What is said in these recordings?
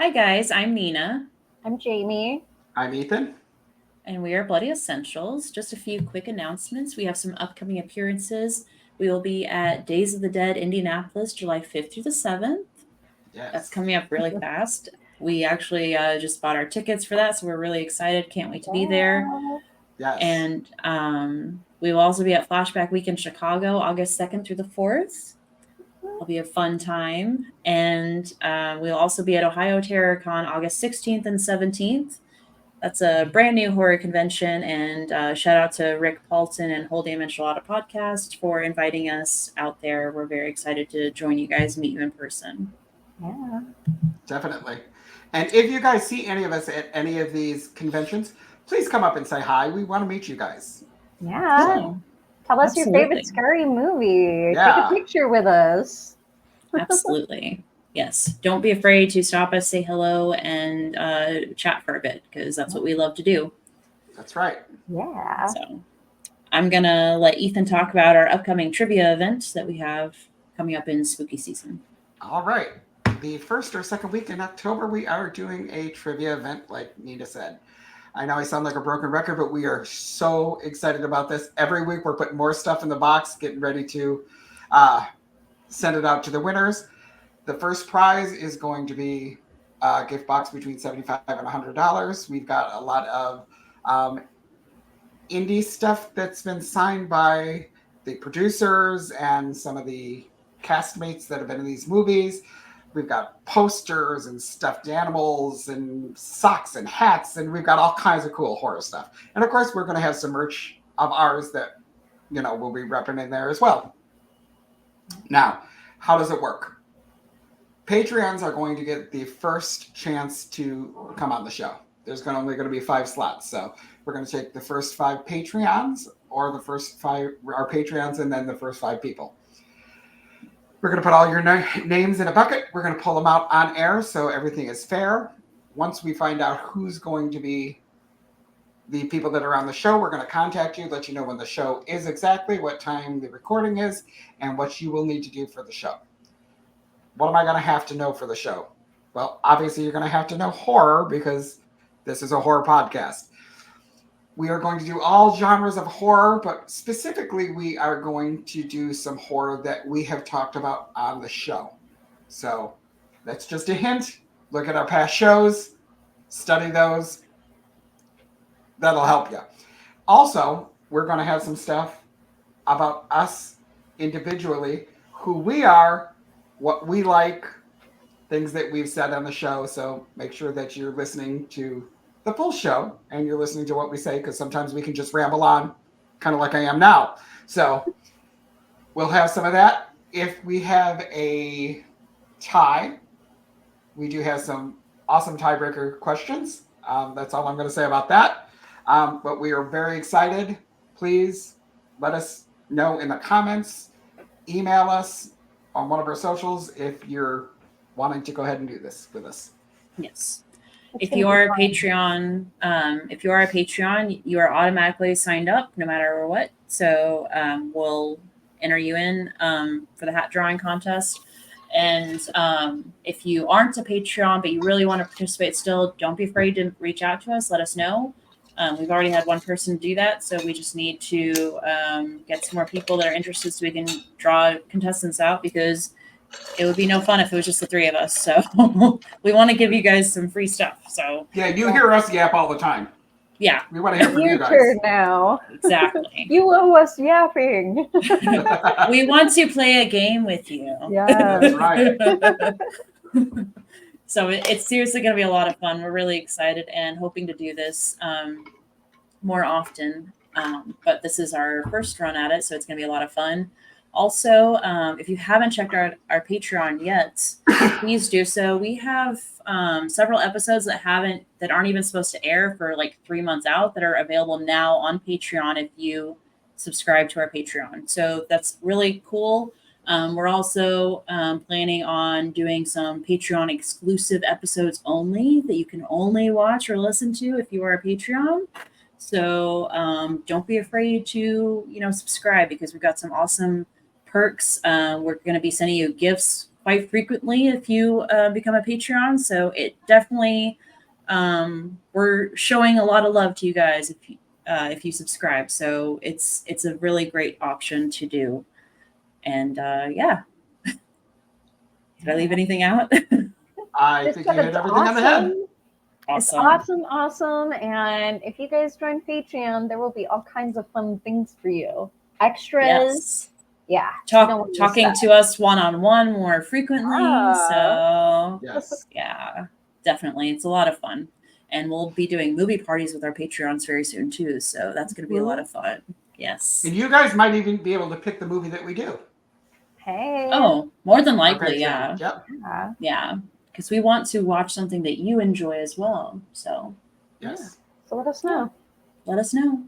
Hi guys, I'm Nina. I'm Jamie. I'm Ethan. And we are Bloody Essentials. Just a few quick announcements. We have some upcoming appearances. We will be at Days of the Dead Indianapolis, July 5th through the 7th. That's Yes. coming up really fast. We actually just bought our tickets for that, so we're really excited. Can't wait to be there. Yes. And we will also be at Flashback Week in Chicago, August 2nd through the 4th. It'll be a fun time. And we'll also be at Ohio TerrorCon August 16th and 17th. That's a brand new horror convention. And shout out to Rick Paulton and Whole Damn Enchilada Podcast for inviting us out there. We're very excited to join you guys, meet you in person. Yeah. Definitely. And if you guys see any of us at any of these conventions, please come up and say hi. We want to meet you guys. Yeah. So, Tell us your favorite absolutely. scary movie. Yeah. Take a picture with us. Absolutely. Yes. Don't be afraid to stop us, say hello, and chat for a bit because that's what we love to do. That's right. Yeah. So I'm going to let Ethan talk about our upcoming trivia event that we have coming up in spooky season. All right. The first or second week in October, we are doing a trivia event, like Nina said. I know I sound like a broken record, but we are so excited about this. Every week, we're putting more stuff in the box, getting ready to send it out to the winners. The first prize is going to be a gift box between $75 and $100. We've got a lot of indie stuff that's been signed by the producers and some of the castmates that have been in these movies. We've got posters and stuffed animals and socks and hats, and we've got all kinds of cool horror stuff. And of course, we're going to have some merch of ours that, we'll be repping in there as well. Now, how does it work? Patreons are going to get the first chance to come on the show. There's only going to be 5 slots. So we're going to take the first 5 Patreons or the first 5 our Patreons and then the first 5 people. We're going to put all your names in a bucket. We're going to pull them out on air so everything is fair. Once we find out who's going to be the people that are on the show, we're going to contact you, let you know when the show is exactly, what time the recording is, and what you will need to do for the show. What am I going to have to know for the show? Well, obviously, you're going to have to know horror because this is a horror podcast. We are going to do all genres of horror, but specifically, we are going to do some horror that we have talked about on the show. So that's just a hint. Look at our past shows, study those. That'll help you. Also, we're going to have some stuff about us individually, who we are, what we like, things that we've said on the show. So make sure that you're listening to the full show and you're listening to what we say, because sometimes we can just ramble on, kind of like I am now. So we'll have some of that. If we have a tie, we do have some awesome tiebreaker questions. That's all I'm going to say about that. But we are very excited. Please let us know in the comments. Email us on one of our socials if you're wanting to go ahead and do this with us. Yes. If you are a Patreon, you are automatically signed up no matter what. So we'll enter you in for the hat drawing contest. And if you aren't a Patreon, but you really want to participate still, don't be afraid to reach out to us. Let us know. We've already had one person do that, so we just need to get some more people that are interested so we can draw contestants out, because it would be no fun if it was just the 3 of us. So we want to give you guys some free stuff. So yeah, you hear us yap all the time. Yeah, we want to hear from you guys. Your turn now. Exactly. You owe us yapping. We want to play a game with you. Yeah, that's right. So it's seriously going to be a lot of fun. We're really excited and hoping to do this more often. But this is our first run at it, so it's going to be a lot of fun. Also, if you haven't checked our Patreon yet, please do so. We have several episodes that aren't even supposed to air for like 3 months out that are available now on Patreon if you subscribe to our Patreon. So that's really cool. We're also planning on doing some Patreon exclusive episodes only that you can only watch or listen to if you are a Patreon. So don't be afraid to, subscribe, because we've got some awesome perks. We're going to be sending you gifts quite frequently if you become a Patreon. So it definitely we're showing a lot of love to you guys if you subscribe. So it's a really great option to do. And yeah, did I leave anything out? I Just think that you hit it's everything on the head. awesome. It's Awesome. awesome. And if you guys join Patreon, there will be all kinds of fun things for you. Extras. Yes. Yeah. You don't want to miss Talking that. to us one-on-one more frequently. So Yes. yeah, definitely. It's a lot of fun. And we'll be doing movie parties with our Patreons very soon too. So that's going to be a lot of fun. Yes. And you guys might even be able to pick the movie that we do. Hey. Oh, more than Our likely. Patreon. Yeah. Yep. Yeah. Yeah. Because we want to watch something that you enjoy as well. So Yes. So let us know. let us know.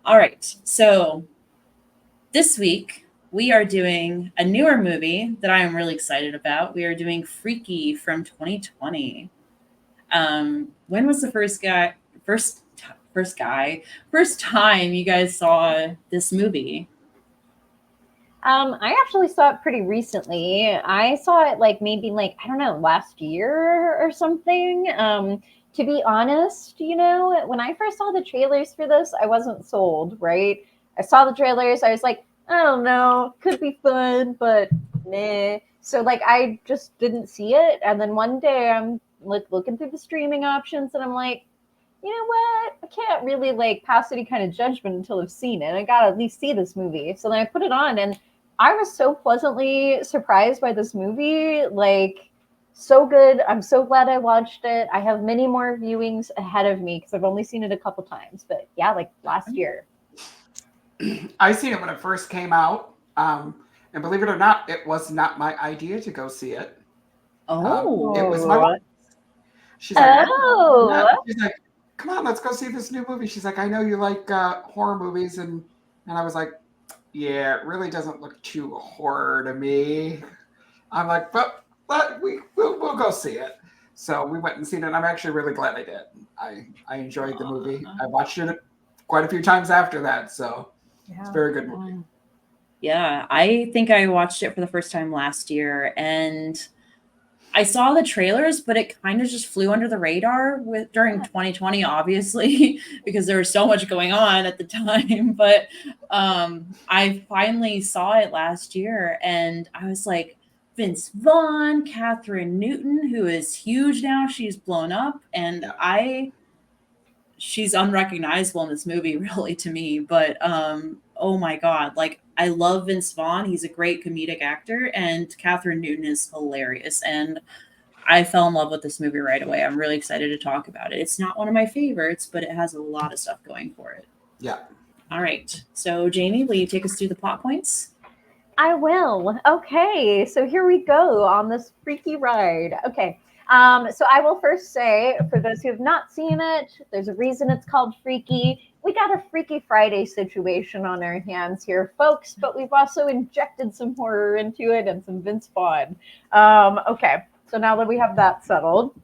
All right. So this week we are doing a newer movie that I am really excited about. We are doing Freaky from 2020. When was the first time you guys saw this movie? I actually saw it pretty recently. I saw it like maybe like, I don't know, last year or something. To be honest, when I first saw the trailers for this, I wasn't sold, right? I saw the trailers, I was like, I don't know, could be fun, but meh. So like I just didn't see it. And then one day I'm like looking through the streaming options and I'm like, you know what? I can't really like pass any kind of judgment until I've seen it. I gotta at least see this movie. So then I put it on and I was so pleasantly surprised by this movie. Like, so good. I'm so glad I watched it. I have many more viewings ahead of me because I've only seen it a couple times. But yeah, like last year. I seen it when it first came out. And believe it or not, it was not my idea to go see it. It was my wife. She's like, she's like, come on, let's go see this new movie. She's like, I know you like horror movies, and I was like, yeah, it really doesn't look too horror to me. I'm like, but we'll go see it. So we went and seen it. And I'm actually really glad I did. I enjoyed the movie. I watched it quite a few times after that. So it's a very good movie. Yeah, I think I watched it for the first time last year, and I saw the trailers, but it kind of just flew under the radar during 2020, obviously, because there was so much going on at the time. But I finally saw it last year, and I was like, Vince Vaughn, Catherine Newton, who is huge now. She's blown up, and she's unrecognizable in this movie, really, to me. But oh my God, like I love Vince Vaughn. He's a great comedic actor, and Catherine Newton is hilarious. And I fell in love with this movie right away. I'm really excited to talk about it. It's not one of my favorites, but it has a lot of stuff going for it. Yeah. All right. So, Jamie, will you take us through the plot points? I will. Okay, so here we go on this freaky ride. Okay. So I will first say, for those who have not seen it, there's a reason it's called Freaky. We got a Freaky Friday situation on our hands here, folks, but we've also injected some horror into it and some Vince Vaughn. Okay, so now that we have that settled,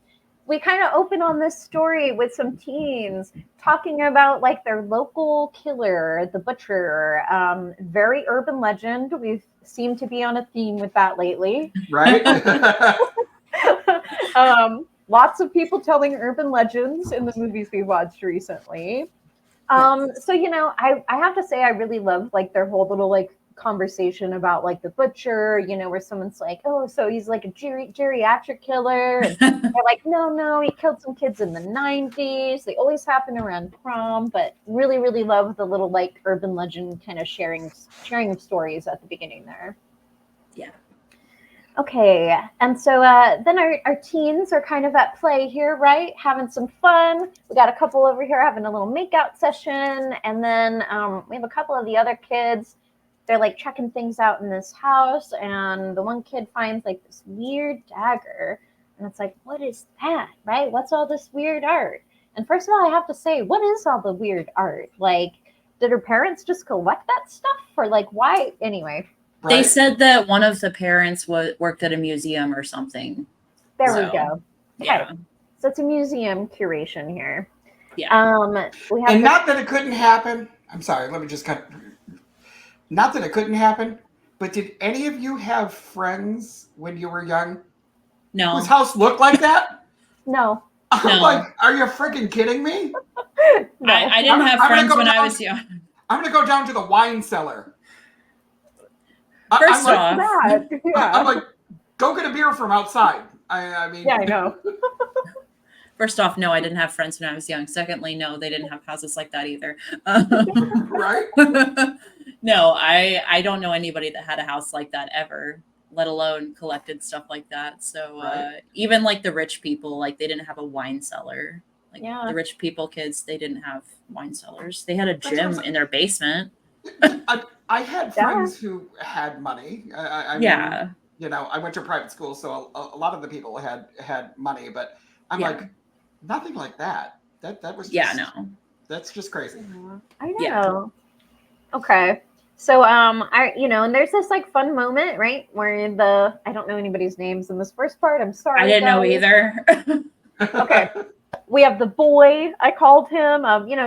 we kind of open on this story with some teens talking about like their local killer, the butcher. Very urban legend. We've seemed to be on a theme with that lately. Right? Lots of people telling urban legends in the movies we watched recently. So I have to say I really loved like their whole little like conversation about like the butcher, where someone's like, oh, so he's like a geriatric killer, and they're like, no, he killed some kids in the 90s. They always happen around prom, but really love the little like urban legend kind of sharing of stories at the beginning there. Yeah. Okay, and so then our teens are kind of at play here, right? Having some fun. We got a couple over here having a little makeout session, and then we have a couple of the other kids. They're like checking things out in this house, and the one kid finds like this weird dagger, and it's like, what is that, right? What's all this weird art? And first of all, I have to say, what is all the weird art? Like, did her parents just collect that stuff, or like why? Anyway. Right. They said that one of the parents worked at a museum or something. There we go. Yeah. Okay. So it's a museum curation here. Yeah. We have and not that it couldn't happen. I'm sorry. Let me just cut. Not that it couldn't happen, But did any of you have friends when you were young No. whose house looked like that? No. I'm No. like, are you freaking kidding me? No. I didn't have I'm gonna friends go when I down- was young. I'm going to go down to the wine cellar. First I'm off, That. Yeah. I'm like, go get a beer from outside. I mean, Yeah, I know. First off, no, I didn't have friends when I was young. Secondly, no, they didn't have houses like that either. right? No, I don't know anybody that had a house like that ever, let alone collected stuff like that. So Right. even like the rich people, like they didn't have a wine cellar. Like Yeah. the rich people kids, they didn't have wine cellars. They had a That's what I'm gym saying. in their basement. I had friends who had money. I mean, Yeah. you know, I went to private school, so a lot of the people had money, but I'm Yeah. like, nothing like that. That was just, Yeah, no. That's just crazy. I know. Yeah. Okay. So and there's this like fun moment, right? Where I don't know anybody's names in this first part. I'm sorry. I didn't know guys. either. Okay. We have the boy, I called him.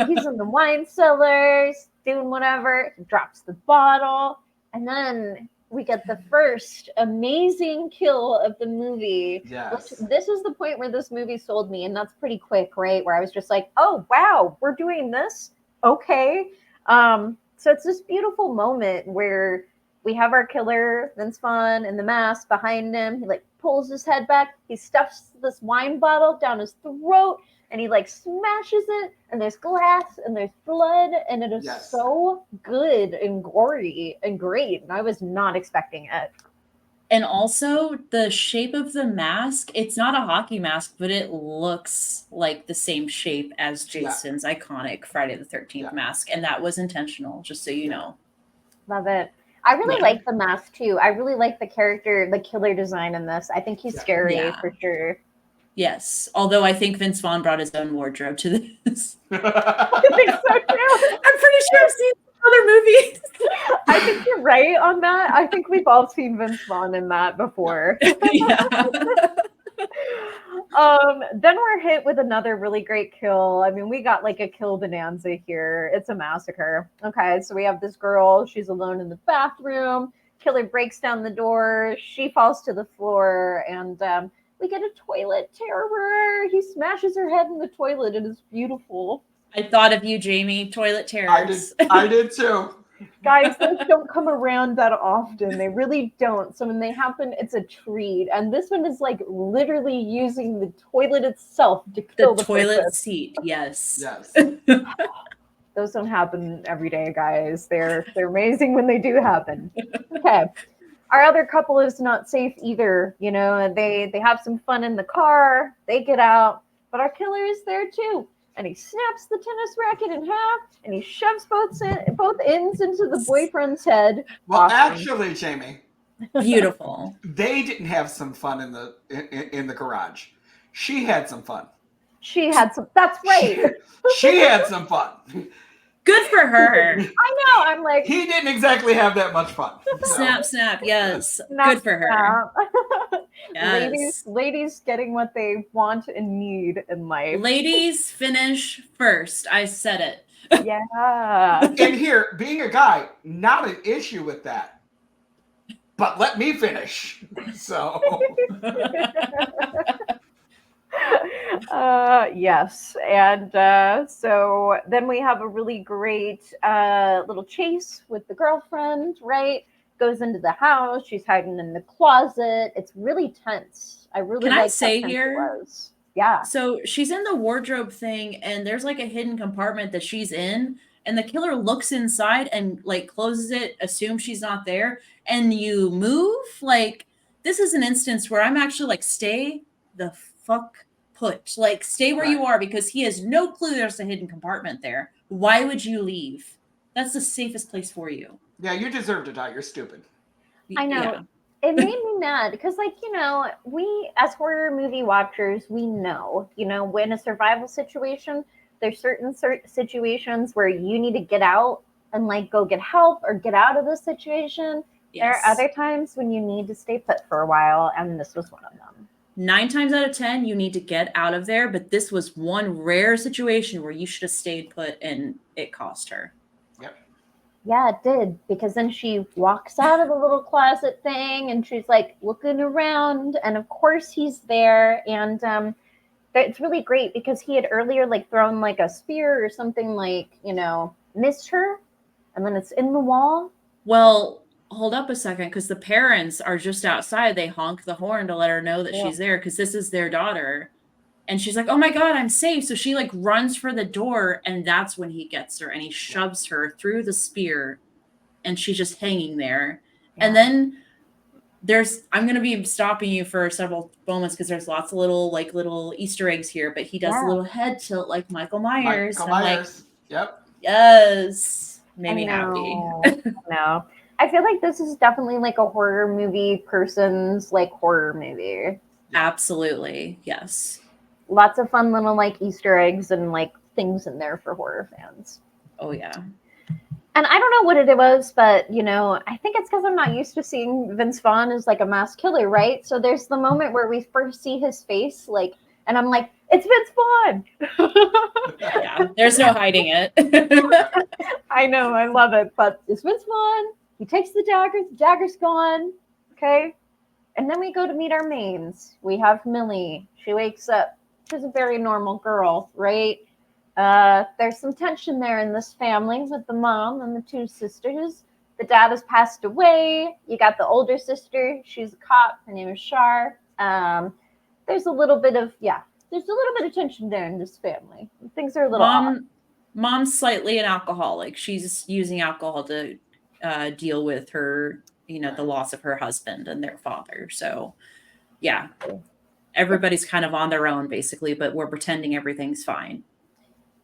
He's in the wine cellars, doing whatever. He drops the bottle. And then we get the first amazing kill of the movie. Yes. This is the point where this movie sold me. And that's pretty quick, right? Where I was just like, oh, wow, we're doing this. Okay. So it's this beautiful moment where we have our killer, Vince Vaughn, in the mask behind him. He like pulls his head back. He stuffs this wine bottle down his throat, and he like smashes it. And there's glass, and there's blood, and it is Yes. so good and gory and great. And I was not expecting it. And also the shape of the mask, it's not a hockey mask, but it looks like the same shape as Jason's iconic Friday the 13th mask. And that was intentional, just so you know. Love it. I really like the mask too. I really like the character, the killer design in this. I think he's scary for sure. Yes. Although I think Vince Vaughn brought his own wardrobe to this. I think so too. I'm pretty sure I've seen other movies. I think you're right on that. I think we've all seen Vince Vaughn in that before. Yeah. Then we're hit with another really great kill. I mean, we got like a kill bonanza here. It's a massacre. Okay, so we have this girl. She's alone in the bathroom. Killer breaks down the door. She falls to the floor, and we get a toilet terror. He smashes her head in the toilet. It is beautiful. I thought of you, Jamie. Toilet terrors. I did too. Guys, those don't come around that often. They really don't. So when they happen, it's a treat. And this one is like literally using the toilet itself to kill the toilet person. seat. Yes. Yes. Those don't happen every day, guys. They're amazing when they do happen. Okay. Our other couple is not safe either. You know, they have some fun in the car. They get out, but our killer is there too. And he snaps the tennis racket in half, and he shoves both ends into the boyfriend's head. Well, Awesome. actually, Jamie, Beautiful. they didn't have some fun in the garage. She had some fun. She had some. That's right. She had some fun. Good for her. I know. I'm like, He didn't exactly have that much fun. Snap, snap. Yes. snap, Good for her. snap. Yes. Ladies getting what they want and need in life. Ladies finish first. I said it. Yeah. And here, being a guy, not an issue with that. But let me finish. So Yes. And so then we have a really great little chase with the girlfriend, right? Goes into the house. She's hiding in the closet. It's really tense. I really Can I like say how tense here? it was. Yeah. So she's in the wardrobe thing, and there's like a hidden compartment that she's in, and the killer looks inside and like closes it, assumes she's not there, and you move. Like, this is an instance where I'm actually like, stay the fuck put. Like, stay where you are, because he has no clue there's a hidden compartment there. Why would you leave? That's the safest place for you. yeah, you deserve to die. You're stupid. I know. Yeah. It made me mad because, like, you know, we as horror movie watchers, we know, you know, when a survival situation, there's certain situations where you need to get out and like go get help or get out of the situation. Yes. There are other times when you need to stay put for a while, and this was one of them. 9 times out of 10, you need to get out of there. But this was one rare situation where you should have stayed put, and it cost her. Yep. Yeah, it did. Because then she walks out of the little closet thing and she's like looking around. And of course he's there. And it's really great because he had earlier like thrown like a spear or something, like, missed her. And then it's in the wall. Well, hold up a second, because the parents are just outside. They honk the horn to let her know that she's there, because this is their daughter. And she's like, oh my God, I'm safe. So she like runs for the door, and that's when he gets her and he shoves her through the spear, and she's just hanging there. Yeah. And then I'm going to be stopping you for several moments because there's lots of little Easter eggs here, but he does a little head tilt like Michael Myers. Michael Myers. Yep. Yes. Made me happy. No. I feel like this is definitely like a horror movie person's like horror movie. Absolutely. Yes. Lots of fun little like Easter eggs and like things in there for horror fans. Oh yeah. And I don't know what it was, but I think it's because I'm not used to seeing Vince Vaughn as like a mass killer, right? So there's the moment where we first see his face, like, and I'm like, it's Vince Vaughn. Yeah, there's no hiding it. I know, I love it, but it's Vince Vaughn. He takes the dagger's gone, okay? And then we go to meet our mains. We have Millie. She wakes up. She's a very normal girl, right? There's some tension there in this family with the mom and the two sisters. The dad has passed away. You got the older sister. She's a cop. Her name is Shar. There's a little bit of tension there in this family. Things are a little off. Mom's slightly an alcoholic. She's using alcohol to deal with her, the loss of her husband and their father. So, yeah, everybody's kind of on their own basically, but we're pretending everything's fine.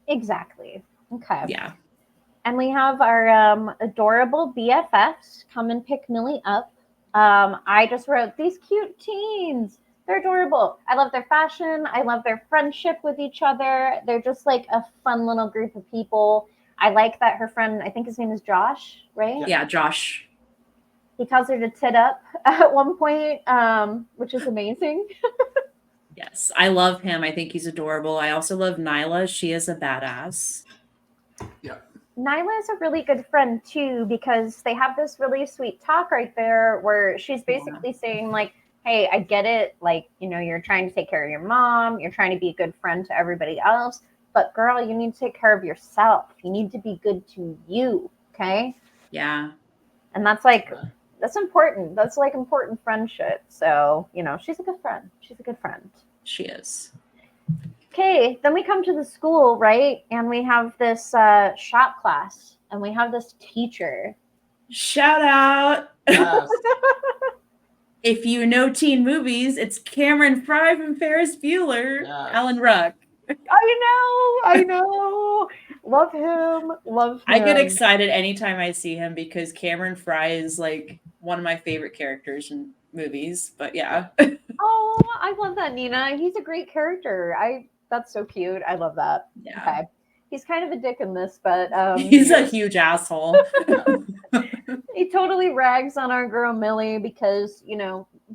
Exactly. Okay. Yeah. And we have our adorable BFFs come and pick Millie up. I just wrote, these cute teens. They're adorable. I love their fashion. I love their friendship with each other. They're just like a fun little group of people. I like that her friend, I think his name is Josh, right? Yeah, Josh. He tells her to tit up at one point, which is amazing. Yes, I love him. I think he's adorable. I also love Nyla. She is a badass. Yeah. Nyla is a really good friend too, because they have this really sweet talk right there where she's basically saying like, hey, I get it. Like, you're trying to take care of your mom. You're trying to be a good friend to everybody else. But girl, you need to take care of yourself. You need to be good to you. Okay. Yeah. And that's important. That's like important friendship. So, she's a good friend. She's a good friend. She is. Okay. Then we come to the school, right? And we have this shop class and we have this teacher. Shout out. Yes. If you know teen movies, it's Cameron Fry from Ferris Bueller, Yes. Alan Ruck. I know. Love him. I get excited anytime I see him because Cameron Fry is like one of my favorite characters in movies. But yeah. Oh, I love that, Nina. He's a great character. That's so cute. I love that. Yeah. Okay. He's kind of a dick in this, but he's a huge asshole. He totally rags on our girl Millie because,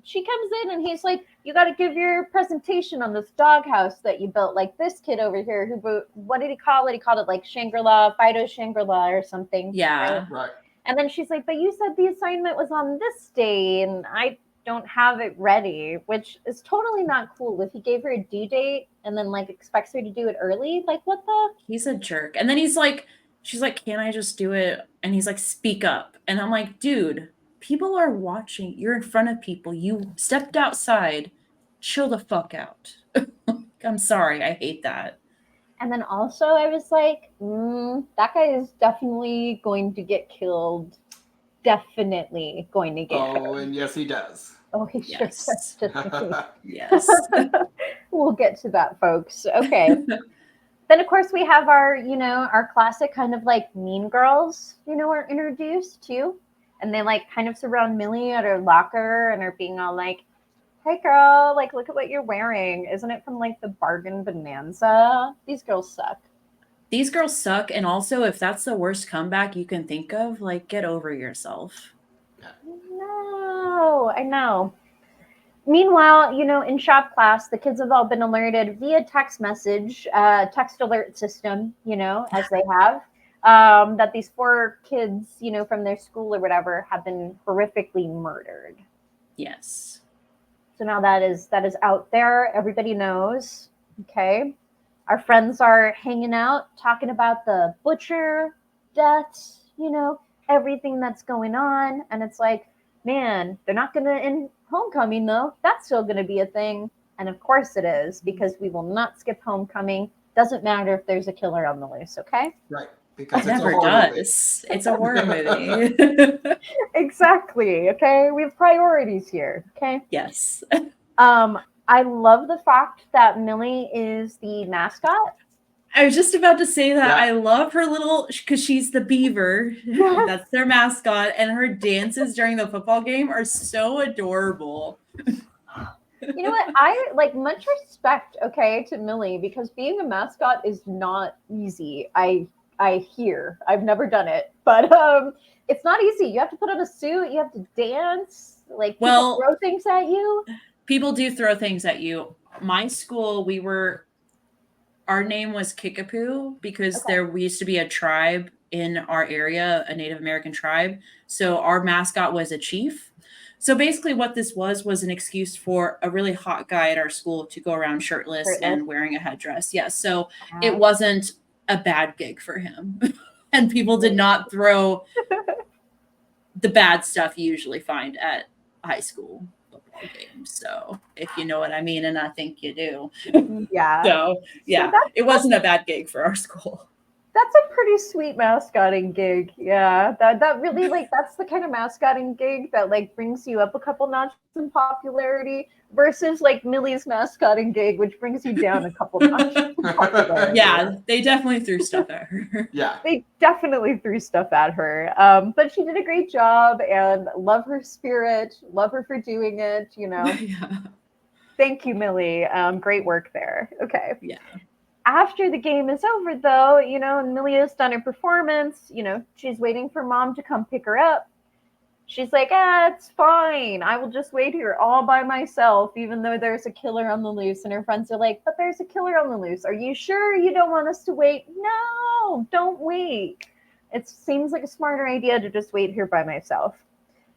she comes in and he's like, you got to give your presentation on this doghouse that you built. Like this kid over here who, what did he call it? He called it like Shangri-La, Fido Shangri-La or something. Yeah. Right. And then she's like, but you said the assignment was on this day and I don't have it ready, which is totally not cool. If he gave her a due date and then like expects her to do it early, like what the? He's a jerk. And then she's like, can I just do it? And he's like, speak up. And I'm like, dude, people are watching. You're in front of people. You stepped outside. Chill the fuck out. I'm sorry. I hate that. And then also I was like, that guy is definitely going to get killed. Definitely going to get hurt. And yes, he does. Oh, he sure does. Yes. We'll get to that, folks. Okay. Then, of course, we have our, our classic kind of like mean girls, are introduced too. And they like kind of surround Millie at her locker and are being all like, hey, girl, like, look at what you're wearing. Isn't it from like the Bargain Bonanza? These girls suck. These girls suck. And also, if that's the worst comeback you can think of, like, get over yourself. No, I know. Meanwhile, in shop class, the kids have all been alerted via text message, text alert system, as they have. that these 4 kids, from their school or whatever, have been horrifically murdered. Yes. So now that is out there. Everybody knows. Okay. Our friends are hanging out, talking about the butcher deaths, everything that's going on. And it's like, man, they're not going to end homecoming, though. That's still going to be a thing. And of course it is, because we will not skip homecoming. Doesn't matter if there's a killer on the loose, okay? Right. Because It never does. It's a horror movie. Exactly. Okay. We have priorities here. Okay. Yes. I love the fact that Millie is the mascot. I was just about to say that. Yeah. I love her little, because she's the beaver. Yes. That's their mascot. And her dances during the football game are so adorable. You know what? I like much respect, okay, to Millie, because being a mascot is not easy. I hear. I've never done it, but it's not easy. You have to put on a suit. You have to dance. Like, people throw things at you. People do throw things at you. My school, our name was Kickapoo because we used to be a tribe in our area, a Native American tribe. So our mascot was a chief. So basically what this was an excuse for a really hot guy at our school to go around shirtless and wearing a headdress. Yes. So it wasn't a bad gig for him. And people did not throw the bad stuff you usually find at high school football games. So if you know what I mean, and I think you do. Yeah. So yeah, it wasn't a bad gig for our school. That's a pretty sweet mascotting gig. Yeah. That really, like, that's the kind of mascotting gig that, like, brings you up a couple notches in popularity versus, like, Millie's mascotting gig, which brings you down a couple notches in popularity. Yeah, they definitely threw stuff at her. Yeah. They definitely threw stuff at her. But she did a great job, and love her spirit, love her for doing it, Yeah. Thank you, Millie. Great work there. Okay. Yeah. After the game is over, though, and Millie has done her performance, she's waiting for Mom to come pick her up. She's like, it's fine. I will just wait here all by myself, even though there's a killer on the loose. And her friends are like, but there's a killer on the loose. Are you sure you don't want us to wait? No, don't wait. It seems like a smarter idea to just wait here by myself.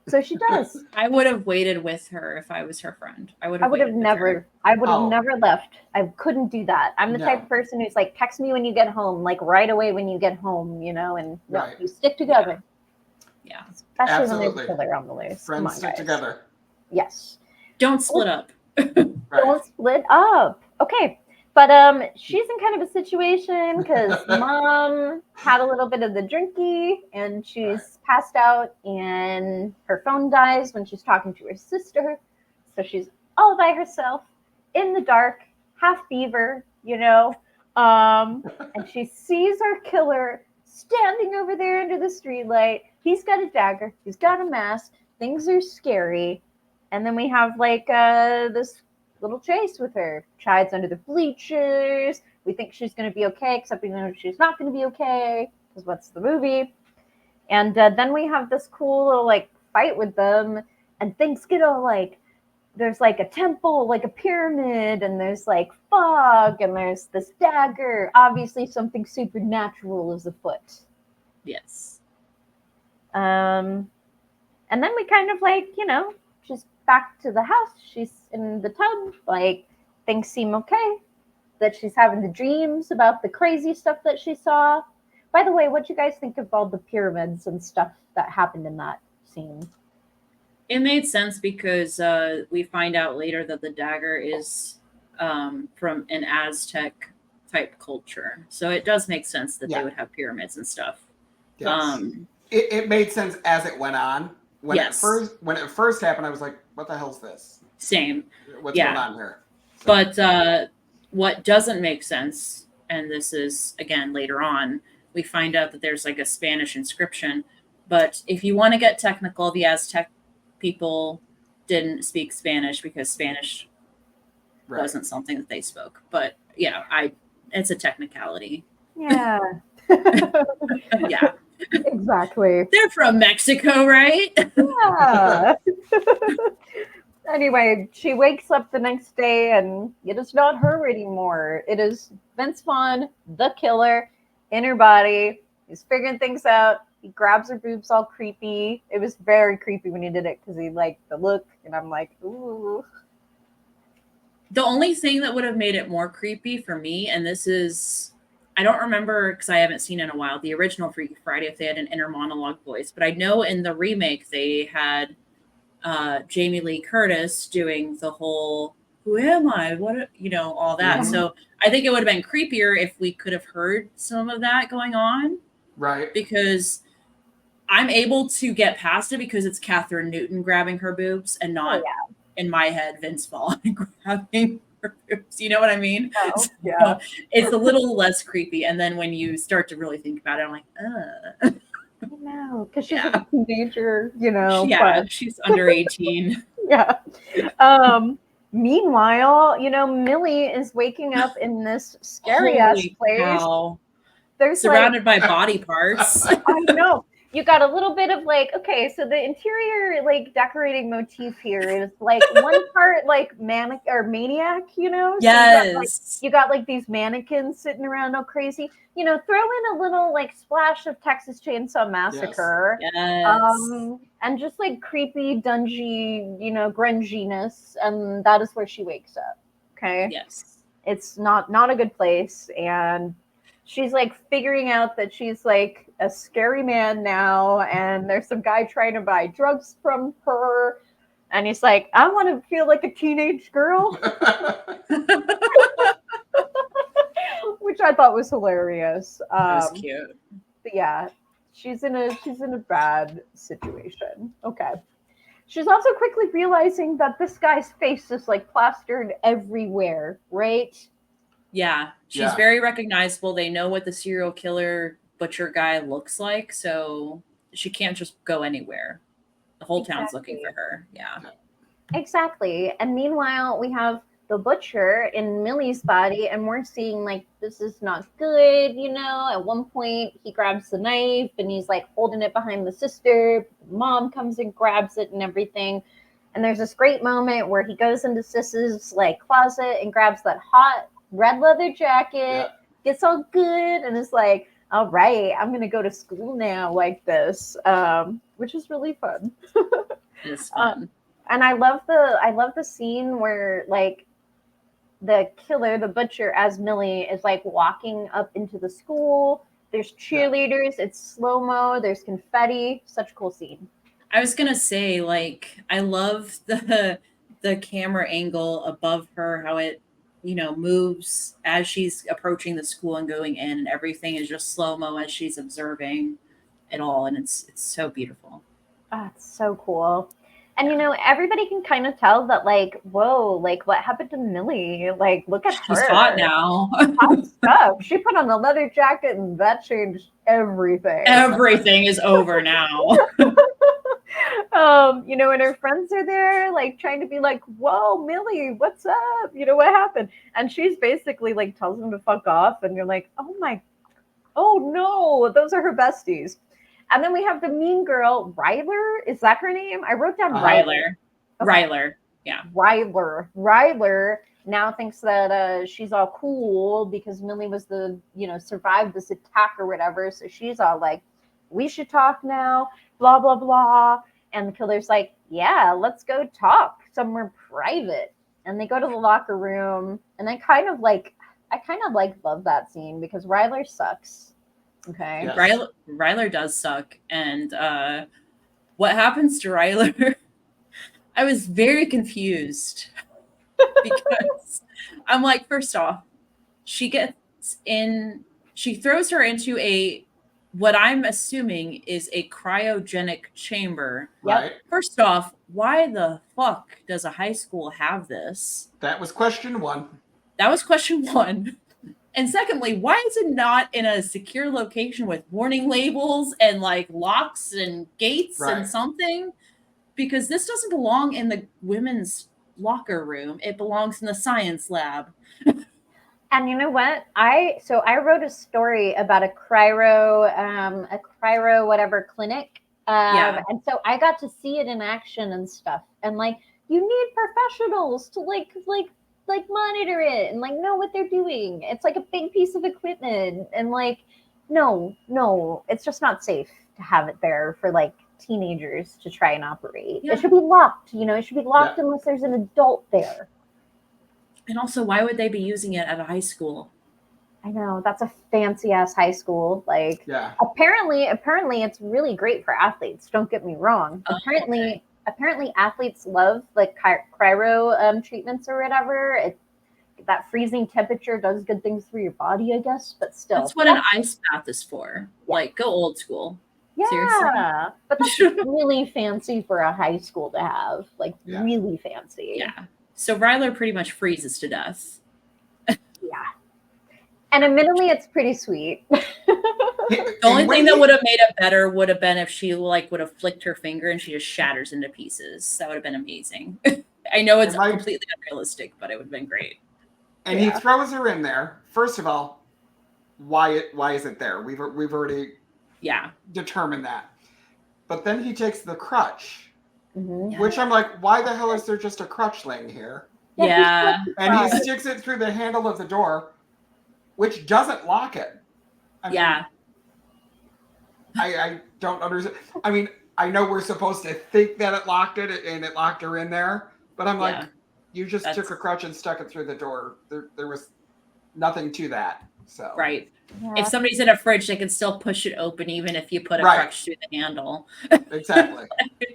So she does. I would have waited with her if I was her friend. I would have never left. I couldn't do that. I'm the type of person who's like, text me when you get home, like right away when you get home, and you stick together. Yeah. Especially Absolutely. when there's a killer on the loose. Friends stick together. Yes. Don't split up. Don't split up. Okay. But she's in kind of a situation because Mom had a little bit of the drinky and she's passed out, and her phone dies when she's talking to her sister. So she's all by herself in the dark, half beaver, and she sees her killer standing over there under the streetlight. He's got a dagger. He's got a mask. Things are scary. And then we have like this little chase with her. She hides under the bleachers. We think she's going to be okay, except we know she's not going to be okay, because what's the movie? And then we have this cool little like fight with them, and things get all like, there's like a temple, like a pyramid, and there's like fog, and there's this dagger. Obviously something supernatural is afoot. Yes. And then we kind of like, she's back to the house. She's in the tub. Like, things seem okay. That she's having the dreams about the crazy stuff that she saw. By the way, what do you guys think of all the pyramids and stuff that happened in that scene? It made sense because we find out later that the dagger is from an Aztec type culture. So it does make sense that they would have pyramids and stuff. Yes. It made sense as it went on. When it first happened, I was like, what the hell's this? Same. What's going on here? So. But what doesn't make sense, and this is, again, later on, we find out that there's like a Spanish inscription. But if you want to get technical, the Aztec people didn't speak Spanish because Spanish wasn't something that they spoke. But yeah, it's a technicality. Yeah. Yeah. Exactly. They're from Mexico, right? Yeah. Anyway, she wakes up the next day and it is not her anymore. It is Vince Vaughn, the killer, in her body. He's figuring things out. He grabs her boobs all creepy. It was very creepy when he did it because he liked the look. And I'm like, ooh. The only thing that would have made it more creepy for me, and this is, I don't remember because I haven't seen it in a while, the original Freaky Friday, if they had an inner monologue voice. But I know in the remake they had Jamie Lee Curtis doing the whole, who am I? What, all that. Mhm. So I think it would have been creepier if we could have heard some of that going on. Right. Because I'm able to get past it because it's Catherine Newton grabbing her boobs and not, in my head, Vince Vaughn grabbing her boobs. You know what I mean? Oh, So yeah. it's a little less creepy. And then when you start to really think about it, I'm like, I know, because she's like a teenager, she's under 18. Yeah. Meanwhile, Millie is waking up in this scary ass Holy place. cow. There's Surrounded by body parts. I know. You got a little bit of okay, so the interior decorating motif here is one part manic or maniac, So Yes. you got these mannequins sitting around all crazy. Throw in a little splash of Texas Chainsaw Massacre. Yes. And just creepy, dungy, grunginess, and that is where she wakes up. Okay. Yes. It's not a good place, and she's figuring out that she's a scary man now, and there's some guy trying to buy drugs from her, and he's like, I want to feel like a teenage girl. Which I thought was hilarious. That was cute. But yeah, she's in a bad situation. Okay. She's also quickly realizing that this guy's face is plastered everywhere, right? Yeah, she's very recognizable. They know what the serial killer butcher guy looks like, so she can't just go anywhere. The whole town's looking for her. Yeah. Exactly. And meanwhile, we have the butcher in Millie's body, and we're seeing this is not good, At one point, he grabs the knife and he's holding it behind the sister. Mom comes and grabs it and everything. And there's this great moment where he goes into Sis's closet and grabs that hot red leather jacket, gets all good, and is like, all right, I'm gonna go to school now like this, which is really fun. It's fun. And I love the scene where the killer, the butcher as Millie, is walking up into the school. There's cheerleaders, it's slow-mo, there's confetti, such a cool scene. I was gonna say, I love the camera angle above her, how it moves as she's approaching the school and going in, and everything is just slow-mo as she's observing it all, and it's so beautiful. Oh, it's so cool. And everybody can kind of tell that whoa, what happened to Millie? Look at her. She's hot now. Hot stuff. She put on a leather jacket and that changed everything. Everything is over now. And her friends are there, trying to be whoa, Millie, what's up? What happened? And she's basically tells them to fuck off, and you're like, oh no, those are her besties. And then we have the mean girl, Ryler. Is that her name? I wrote down Ryler. Okay. Ryler, yeah. Ryler now thinks that she's all cool because Millie was survived this attack or whatever. So she's all we should talk now, blah, blah, blah. And the killer's like, yeah, let's go talk somewhere private. And they go to the locker room, and I kind of love that scene because Ryler sucks. Okay. Yes. Ryler does suck. And what happens to Ryler? I was very confused because I'm like, first off, she throws her into what I'm assuming is a cryogenic chamber. Right. First off, why the fuck does a high school have this? That was question one. And secondly, why is it not in a secure location with warning labels and locks and gates and something? Because this doesn't belong in the women's locker room. It belongs in the science lab. And you know what? I wrote a story about a cryo whatever clinic. And so I got to see it in action and stuff. And you need professionals to monitor it and know what they're doing. It's a big piece of equipment, and No, it's just not safe to have it there for like teenagers to try and operate. Yeah. It should be locked, it should be locked unless there's an adult there. And also, why would they be using it at a high school? I know, that's a fancy ass high school. Like, Yeah. apparently it's really great for athletes. Don't get me wrong. Oh, Apparently athletes love like cryo treatments or whatever. That freezing temperature does good things for your body, I guess, but still. That's what an ice bath is for. Yeah. Like, go old school. Yeah, Seriously. but that's really fancy for a high school to have. Like, really fancy. Yeah. So Ryler pretty much freezes to death. Yeah. And admittedly, it's pretty sweet. The only thing that would have made it better would have been if she like would have flicked her finger and she just shatters into pieces. That would have been amazing. I know it's completely unrealistic, but it would have been great. And he throws her in there. First of all, why is it there? We've already determined that. But then he takes the crutch, which I'm like, why the hell is there just a crutch laying here? Yeah. And he sticks it through the handle of the door, which doesn't lock it. I mean, I don't understand. I mean, I know we're supposed to think that it locked it and it locked her in there, but I'm like, you just took a crutch and stuck it through the door. There was nothing to that. So right. Yeah. If somebody's in a fridge, they can still push it open even if you put a crutch through the handle. Exactly.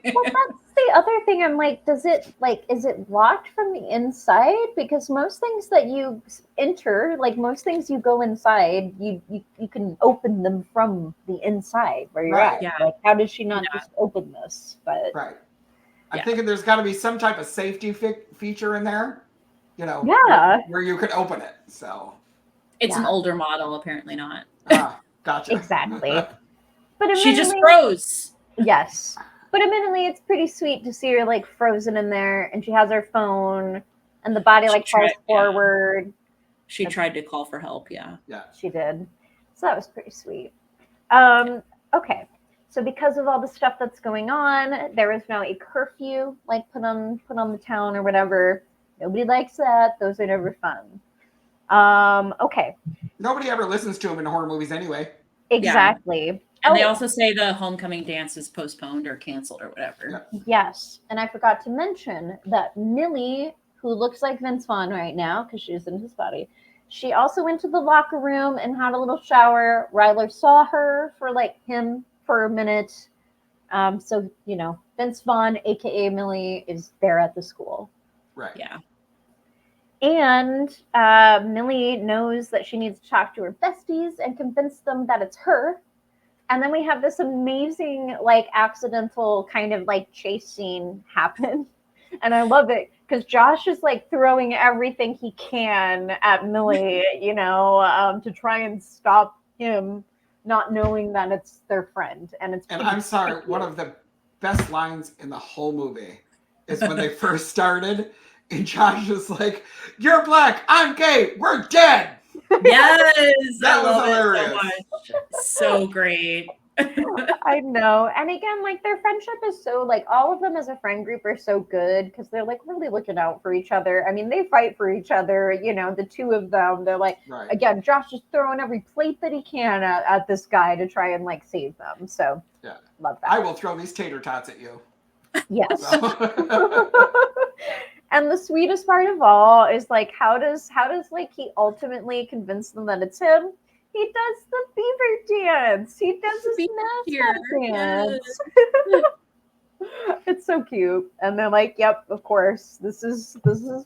Well, that's the other thing. I'm like, is it locked from the inside? Because most things that you enter, like most things you go inside, you can open them from the inside where you're at. Yeah. Like, how did she not just open this? But I'm thinking there's got to be some type of safety feature in there, where you could open it. So it's an older model, apparently not. Gotcha. Exactly. But she just froze. Yes. But admittedly, it's pretty sweet to see her like frozen in there, and she has her phone, and the body falls forward. She tried to call for help. Yeah. She did. So that was pretty sweet. Okay. So because of all the stuff that's going on, there is now a curfew put on the town or whatever. Nobody likes that. Those are never fun. Okay. Nobody ever listens to him in horror movies anyway. Exactly. Yeah. And they also say the homecoming dance is postponed or canceled or whatever. Yes. And I forgot to mention that Millie, who looks like Vince Vaughn right now because she's in his body, she also went to the locker room and had a little shower. Ryler saw her for a minute. So, Vince Vaughn, a.k.a. Millie, is there at the school. Right. Yeah. And Millie knows that she needs to talk to her besties and convince them that it's her. And then we have this amazing, accidental kind of chase scene happen. And I love it because Josh is throwing everything he can at Millie, to try and stop him not knowing that it's their friend. And I'm sorry, one of the best lines in the whole movie is when they first started. And Josh is like, "You're black, I'm gay, we're dead." Yes, that was hilarious. So much. So great. I know. And again, their friendship is so all of them as a friend group are so good because they're really looking out for each other. I mean, they fight for each other, the two of them. They're again, Josh is throwing every plate that he can at this guy to try and save them. So love that. I will throw these tater tots at you. Yes. And the sweetest part of all is how does he ultimately convince them that it's him? He does the beaver dance. He does his mascot dance. It's so cute. And they're like, "Yep, of course. This is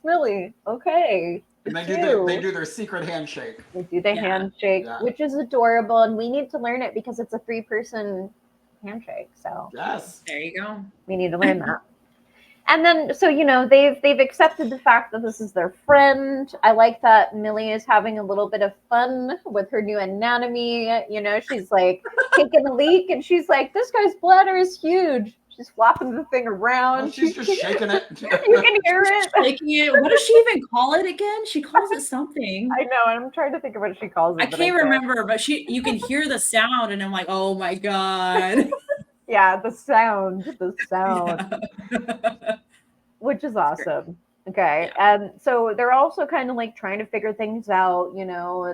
Millie. Okay." And they do their secret handshake. They do the handshake, which is adorable, and we need to learn it because it's a 3-person handshake. So yes, there you go. We need to learn that. And then, so, they've accepted the fact that this is their friend. I like that Millie is having a little bit of fun with her new anatomy. She's taking a leak and she's like, "This guy's bladder is huge." She's flopping the thing around. Well, she's just shaking it. You can hear it. Shaking it. What does she even call it again? She calls it something. I know. I'm trying to think of what she calls it. I can't remember, but you can hear the sound and I'm like, oh my God. Yeah, the sound, Yeah. which is awesome. Okay. Yeah. And so they're also kind of like trying to figure things out. They know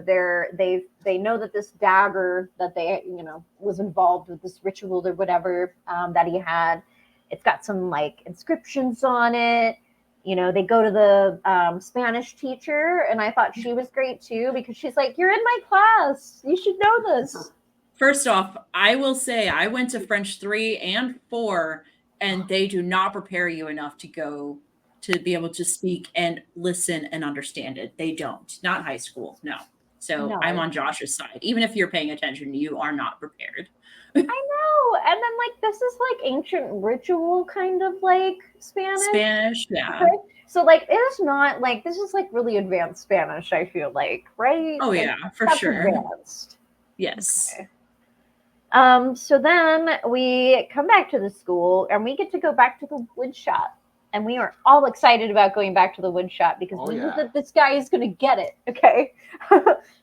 that this dagger that they was involved with this ritual or whatever that he had. It's got some like inscriptions on it. They go to the Spanish teacher, and I thought she was great too because she's like, "You're in my class. You should know this." First off, I will say I went to French 3 and 4, and they do not prepare you enough to be able to speak and listen and understand it. They don't. Not high school. No. So I'm No. on Josh's side. Even if you're paying attention, you are not prepared. I know. And then like this is like ancient ritual kind of like Spanish. Yeah. Okay. So like it is not like this is like really advanced Spanish, I feel like, right? Oh Like, yeah, for that's sure. advanced. Yes. Okay. So then we come back to the school and we get to go back to the wood shop. And we are all excited about going back to the wood shop because we know that this guy is going to get it. Okay.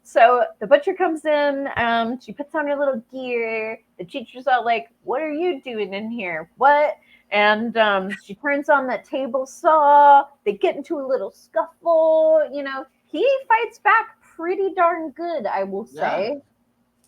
So the butcher comes in. She puts on her little gear. The teacher's all like, "What are you doing in here? What?" And she turns on that table saw. They get into a little scuffle. He fights back pretty darn good, I will say.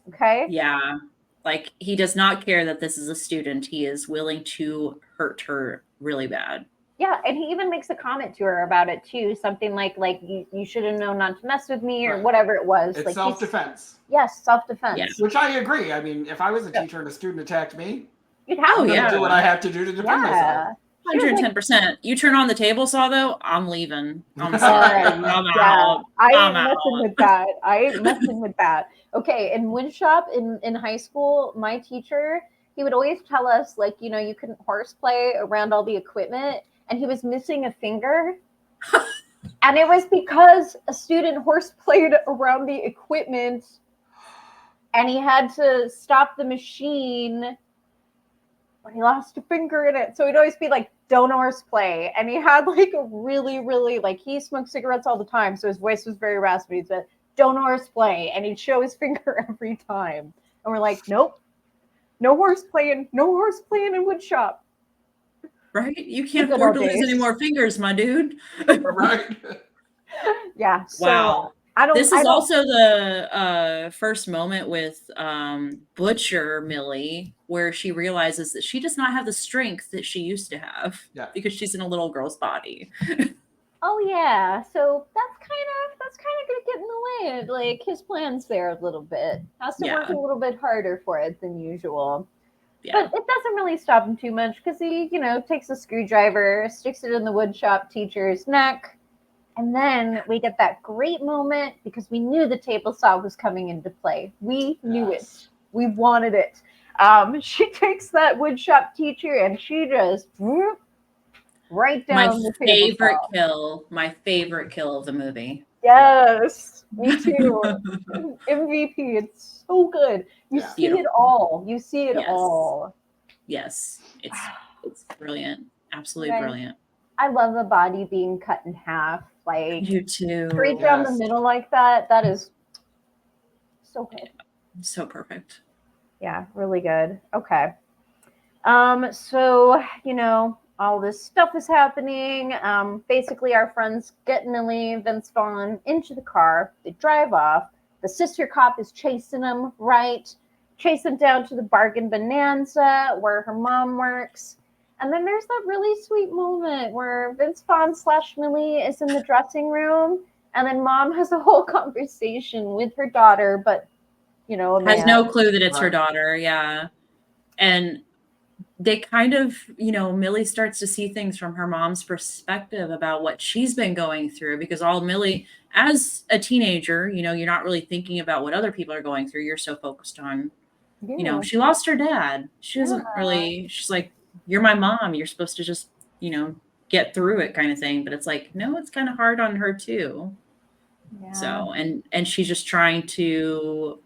Yeah. Okay. Yeah. Like he does not care that this is a student. He is willing to hurt her really bad. Yeah, and he even makes a comment to her about it too. Something like you should have known not to mess with me or whatever it was. It's like self-defense. Yes, self-defense. Yeah. Which I agree. I mean, if I was a teacher and a student attacked me, You'd have I'm to going to do what I have to do to defend myself. 110%. You turn on the table saw though, I'm leaving. I'm sorry. I'm out. I I'm ain't messing with that. I ain't messing with that. Okay, in woodshop in high school, my teacher, he would always tell us like, you couldn't horseplay around all the equipment, and he was missing a finger. And it was because a student horseplayed around the equipment and he had to stop the machine when he lost a finger in it. So he'd always be like, "Don't horseplay." And he had like a really, really, like he smoked cigarettes all the time. So his voice was very raspy. He said, "Don't horseplay." And he'd show his finger every time. And we're like, "Nope, no horseplaying, no horseplaying in woodshop." Right? You can't afford to lose any more fingers, my dude. Right. Yeah. So wow. This is I don't, also the first moment with Butcher Millie, where she realizes that she does not have the strength that she used to have because she's in a little girl's body. Oh yeah, so that's kind of gonna get in the way of like his plans there a little bit. Has to work a little bit harder for it than usual. Yeah. But it doesn't really stop him too much because he, takes a screwdriver, sticks it in the woodshop teacher's neck, and then we get that great moment because we knew the table saw was coming into play. We knew it. We wanted it. She takes that woodshop teacher and she just right down the table saw. My favorite kill of the movie. Yes, me too. MVP, it's so good. You see it all. You see it all. Yes, it's brilliant. Absolutely brilliant. I love a body being cut in half, like you too. Straight down the middle like that. That is so good. So perfect. Yeah, really good. Okay. So, all this stuff is happening. Basically, our friends get Millie, Vince Vaughn into the car. They drive off. The sister cop is chasing them, right? Chasing down to the Bargain Bonanza where her mom works. And then there's that really sweet moment where Vince Vaughn / Millie is in the dressing room, and then mom has a whole conversation with her daughter, but, has no clue that it's her daughter. Yeah. And they kind of, Millie starts to see things from her mom's perspective about what she's been going through, because all Millie, as a teenager, you're not really thinking about what other people are going through. You're so focused on, she lost her dad. She doesn't really, she's like, "You're my mom. You're supposed to just, get through it," kind of thing. But it's like, no, it's kind of hard on her too. Yeah. So, and she's just trying to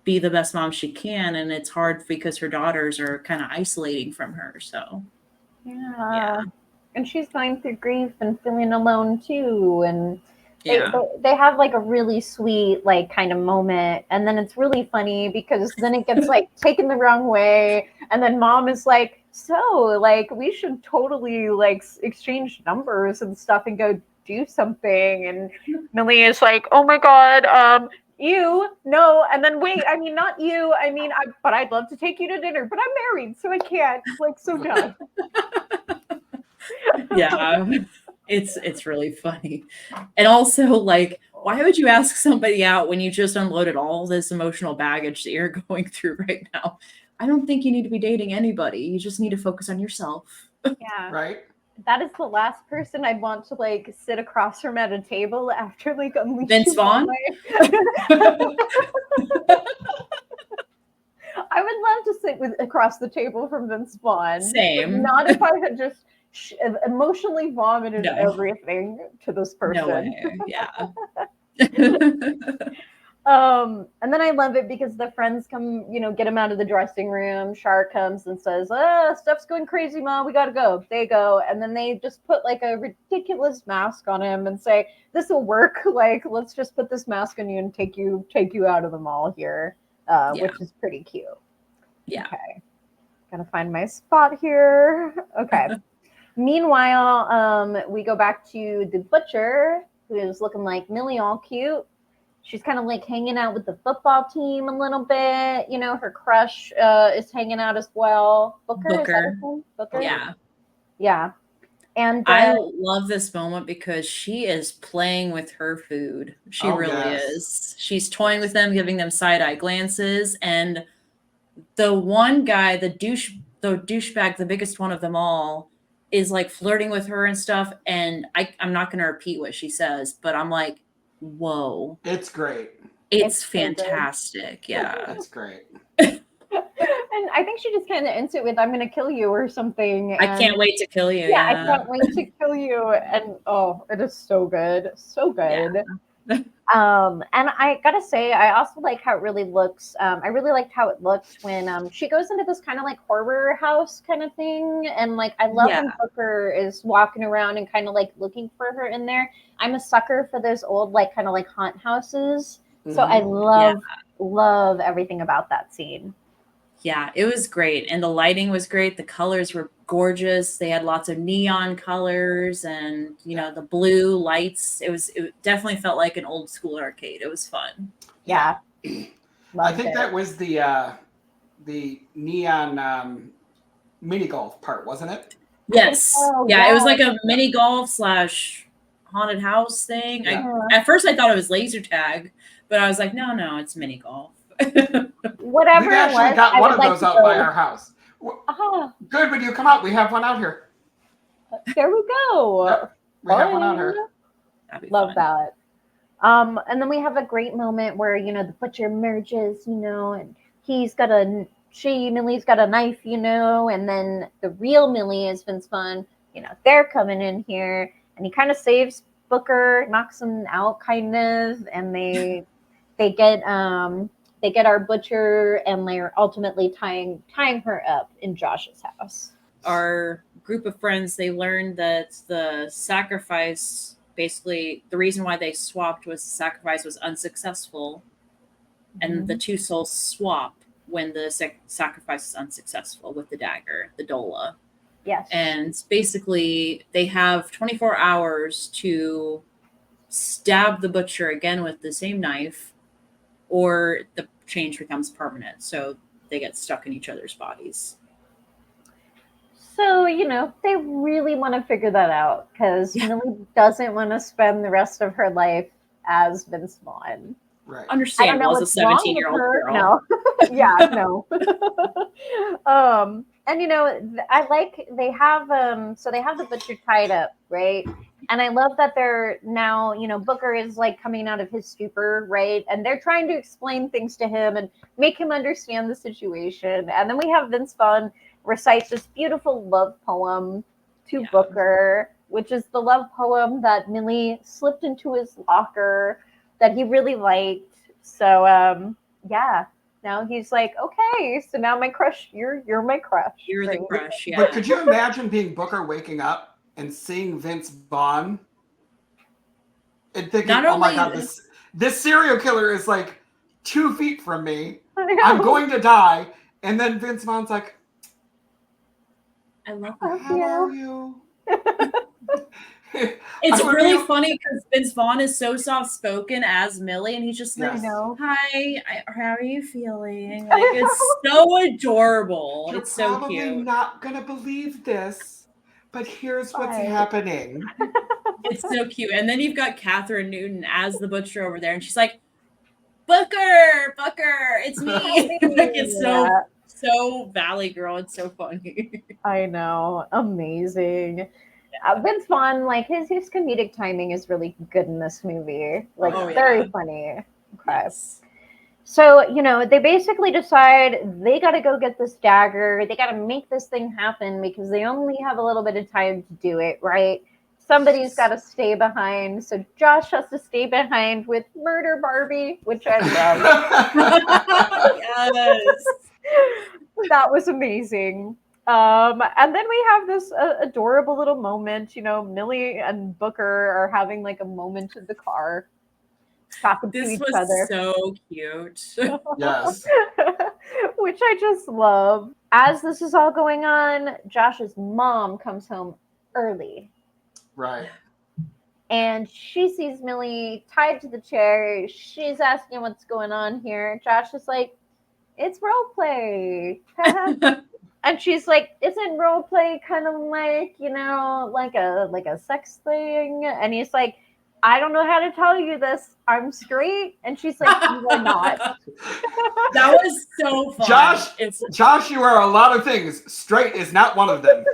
be the best mom she can, and it's hard because her daughters are kind of isolating from her. So and she's going through grief and feeling alone too, and they have like a really sweet like kind of moment, and then it's really funny because then it gets like taken the wrong way, and then mom is like, so like we should totally like exchange numbers and stuff and go do something. And Millie is like, oh my god, you no, and then wait, I mean not you, I mean but I'd love to take you to dinner, but I'm married, so I can't. Like, so done. Yeah, it's really funny. And also, like, why would you ask somebody out when you just unloaded all this emotional baggage that you're going through right now? I don't think you need to be dating anybody. You just need to focus on yourself. Yeah. Right? That is the last person I'd want to like sit across from at a table after like Vince Vaughn? I would love to sit across the table from Vince Vaughn. Same. Not if I had just emotionally vomited everything to this person. No way. Yeah. And then I love it because the friends come, get him out of the dressing room. Shark comes and says, stuff's going crazy, Mom. We got to go. They go. And then they just put like a ridiculous mask on him and say, this will work. Like, let's just put this mask on you and take you out of the mall here, which is pretty cute. Yeah. Okay. Gotta find my spot here. Okay. Meanwhile, we go back to the butcher, who is looking like Millie, all cute. She's kind of like hanging out with the football team a little bit. Her crush is hanging out as well. Booker. Is that his name? Booker? Yeah. Yeah. And I love this moment because she is playing with her food. She really is. She's toying with them, giving them side-eye glances. And the one guy, the douchebag, the biggest one of them all, is like flirting with her and stuff. And I'm not going to repeat what she says, but I'm like, whoa. It's great. It's fantastic. So yeah. It's great. And I think she just kind of ends it with, I'm going to kill you or something. I can't wait to kill you. Yeah, I can't wait to kill you. And it is so good. So good. Yeah. And I gotta say, I also like how it really looks. I really liked how it looks when she goes into this kind of like horror house kind of thing. And like, I love when Booker is walking around and kind of like looking for her in there. I'm a sucker for those old, like kind of like haunt houses. Mm-hmm. So I love everything about that scene. Yeah, it was great. And the lighting was great. The colors were gorgeous. They had lots of neon colors and, the blue lights. It definitely felt like an old school arcade. It was fun. Yeah. I think that was the neon mini golf part, wasn't it? Yes. It was like a mini golf / haunted house thing. Yeah. At first I thought it was laser tag, but I was like, no, it's mini golf. Whatever. We've actually got one of those out by our house. Good, when you come out, we have one out here. There we go. Yep, we have one out here. Love that. And then we have a great moment where the butcher emerges, and Millie's got a knife, and then the real Millie is Vince Vaughn. They're coming in here, and he kind of saves Booker, knocks him out, kind of, and they get our butcher, and they're ultimately tying her up in Josh's house. Our group of friends, they learned that the sacrifice, basically, the reason why they swapped was the sacrifice was unsuccessful, and the two souls swap when the sacrifice is unsuccessful with the dagger, the Dola. Yes. And basically, they have 24 hours to stab the butcher again with the same knife, or the change becomes permanent. So they get stuck in each other's bodies. So, they really want to figure that out because Millie doesn't want to spend the rest of her life as Vince Vaughn. Right. Understandable as a 17-year-old girl. No. Yeah, no. And I like they have the butcher tied up, right? And I love that they're now, Booker is like coming out of his stupor, right? And they're trying to explain things to him and make him understand the situation. And then we have Vince Vaughn recites this beautiful love poem to Booker, which is the love poem that Millie slipped into his locker that he really liked. So, now he's like, okay, so now my crush, you're my crush. You're the crush, yeah. But could you imagine being Booker waking up and seeing Vince Vaughn and thinking, oh my God, this serial killer is like 2 feet from me. I'm going to die. And then Vince Vaughn's like, I love Love that. How you. are you? It's I would really be- funny because Vince Vaughn is so soft spoken as Millie, and he's just like, I know. "Hi, how are you feeling?" Like it's so adorable. You're It's so probably cute. not going to believe this, but here's what's Right. happening. It's so cute. And then you've got Catherine Newton as the butcher over there, and she's like, Booker, it's me. Like it's Yeah, so Valley Girl. It's so funny. I know. Amazing. Vince Vaughn, like his comedic timing is really good in this movie. Like Oh, very yeah. funny. Okay. Yes. So, they basically decide they got to go get this dagger. They got to make this thing happen because they only have a little bit of time to do it, right? Somebody's got to stay behind. So Josh has to stay behind with Murder Barbie, which I love. Yes. That was amazing. And then we have this adorable little moment. Millie and Booker are having like a moment in the car, talking to This each was other. so cute. Yes. Which I just love. As this is all going on, Josh's mom comes home early Right. and she sees Millie tied to the chair. She's asking what's going on here. Josh is like, it's role play. And she's like, isn't role play kind of like, like a sex thing? And he's like, I don't know how to tell you this. I'm straight. And she's like, you are not. That was so fun. Josh, you are a lot of things. Straight is not one of them.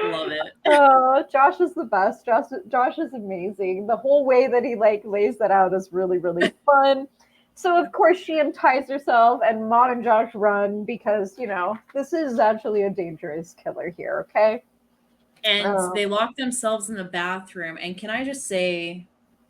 Love it. Oh, Josh is the best. Josh is amazing. The whole way that he like lays that out is really, really fun. So of course she unties herself and Maud and Josh run because, this is actually a dangerous killer here, okay? And they lock themselves in the bathroom. And can I just say,